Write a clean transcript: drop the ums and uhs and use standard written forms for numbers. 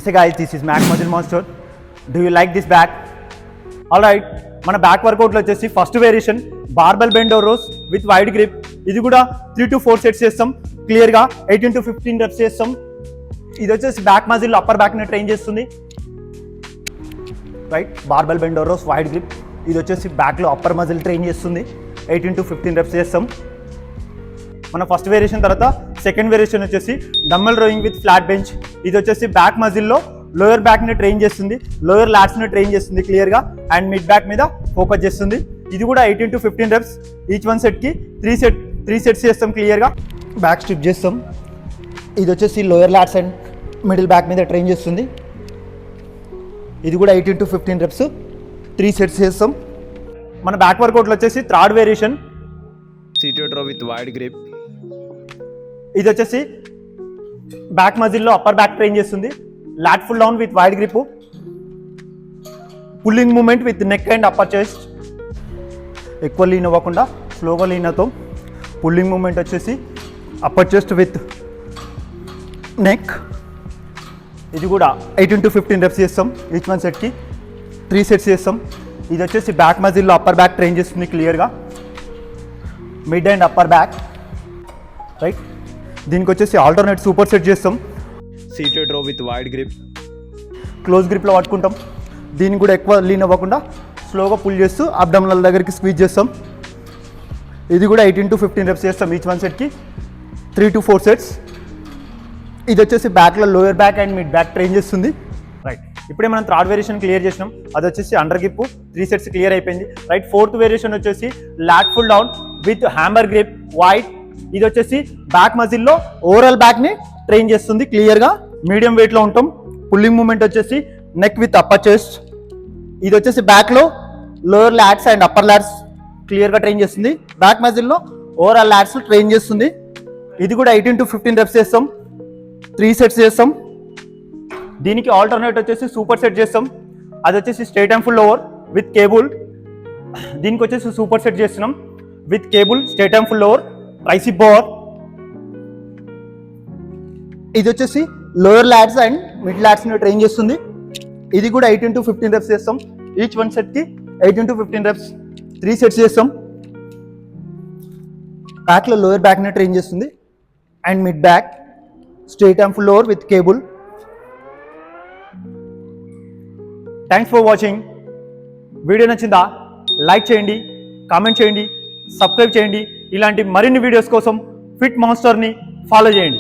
Namaste guys, this is Mac Muscle Monster. Do you like this back? Alright, మన back వర్కౌట్లో వచ్చేసి first variation barbell bend over rows with wide grip. ఇది కూడా 3 to 4 sets చేస్తాం క్లియర్గా. 18 to 15 reps చేస్తాం. ఇది వచ్చేసి బ్యాక్ మజిల్ అప్పర్ బ్యాక్ని ట్రైన్ చేస్తుంది. Right, barbell bend over rows wide grip. ఇది వచ్చేసి బ్యాక్లో అప్పర్ మజిల్ ట్రైన్ చేస్తుంది. 18 to 15 రెప్స్ చేస్తాం. మన ఫస్ట్ వేరియేషన్ తర్వాత సెకండ్ వేరియేషన్ వచ్చేసి dumbbell rowing with flat bench. ఇది వచ్చేసి బ్యాక్ మజిల్లో లోయర్ బ్యాక్ని ట్రైన్ చేస్తుంది, లోయర్ లాట్స్ని ట్రైన్ చేస్తుంది క్లియర్గా, అండ్ మిడ్ బ్యాక్ మీద ఫోకస్ చేస్తుంది. ఇది కూడా 18 to 15 రెప్స్. ఈచ్ వన్ సెట్కి త్రీ సెట్స్ చేస్తాం క్లియర్గా. బ్యాక్ స్ట్రిప్ చేస్తాం. ఇది వచ్చేసి lower lats and middle back మీద ట్రైన్ చేస్తుంది. ఇది కూడా 18 to 15 రెప్స్, 3 సెట్స్ చేస్తాం. మన బ్యాక్ వర్కౌట్లో వచ్చేసి third variation seated row with wide grip. ఇది వచ్చేసి బ్యాక్ మజిల్లో అప్పర్ బ్యాక్ ట్రైన్ చేస్తుంది. Lat pull down with wide grip, pulling movement with neck and upper chest. ఎక్కువ లీన్ అవ్వకుండా స్లోగా లీన్ అవుతాం. పుల్లింగ్ మూమెంట్ వచ్చేసి అప్పర్ చెస్ట్ విత్ నెక్. ఇది కూడా 18 to 15 రెప్స్ చేస్తాం. ఈచ్ వన్ సెట్కి 3 సెట్స్ చేస్తాం. ఇది వచ్చేసి బ్యాక్ మజిల్లో అప్పర్ బ్యాక్ ట్రైన్ చేస్తుంది క్లియర్గా, mid and upper back. Right, దీనికి వచ్చేసి ఆల్టర్నేట్ సూపర్ సెట్ చేస్తాం. Seated row with wide grip. Close గ్రిప్లో పట్టుకుంటాం. దీన్ని కూడా ఎక్కువ లీన్ అవ్వకుండా స్లోగా పుల్ చేస్తూ అబ్డామినల్ దగ్గరికి స్క్వీజ్ చేస్తాం. ఇది కూడా 18 to 15 రెప్స్ చేస్తాం. ఈచ్ వన్ సెట్కి 3 to 4 సెట్స్. ఇది వచ్చేసి బ్యాక్లో lower back and mid back train చేస్తుంది. రైట్, ఇప్పుడే మనం థర్డ్ వేరియేషన్ క్లియర్ చేసినాం. అది వచ్చేసి అండర్ గ్రిప్ 3 సెట్స్ క్లియర్ అయిపోయింది. రైట్, ఫోర్త్ వేరియేషన్ వచ్చేసి lat pull down with hammer grip wide. ఇది వచ్చేసి బ్యాక్ మజిల్లో ఓవరాల్ బ్యాక్ని ట్రైన్ చేస్తుంది క్లియర్గా. మీడియం వెయిట్లో ఉంటాం. పుల్లింగ్ మూమెంట్ వచ్చేసి నెక్ విత్ అప్పర్ చెస్ట్. ఇది వచ్చేసి బ్యాక్లో lower lats and upper lats క్లియర్గా ట్రైన్ చేస్తుంది. బ్యాక్ మజిల్లో ఓవరాల్ లాట్స్ ట్రైన్ చేస్తుంది. ఇది కూడా 18 to 15 రెప్స్ చేస్తాం. 3 సెట్స్ చేస్తాం. దీనికి ఆల్టర్నేట్ వచ్చేసి సూపర్ సెట్ చేస్తాం. అది వచ్చేసి straight and pull over with cable. దీనికి వచ్చేసి సూపర్ సెట్ చేస్తున్నాం with cable, straight and pull over, tricep bar. ఇది వచ్చేసి లోయర్ లాట్స్ అండ్ మిడ్ లాట్స్ని ట్రైన్ చేస్తుంది. ఇది కూడా 18 to 15 రెప్స్ చేస్తాం. ఈచ్ వన్ సెట్కి 18 to 15 రెప్స్, 3 సెట్స్ చేస్తాం. బ్యాక్లో లోయర్ బ్యాక్ని ట్రైన్ చేస్తుంది and mid back, straight and pull over with cable. Thanks for watching. Video నచ్చిందా? లైక్ చేయండి, కామెంట్ చేయండి, సబ్స్క్రైబ్ చేయండి. ఇలాంటి మరిన్ని వీడియోస్ కోసం ఫిట్ మాన్స్టర్ని ఫాలో చేయండి.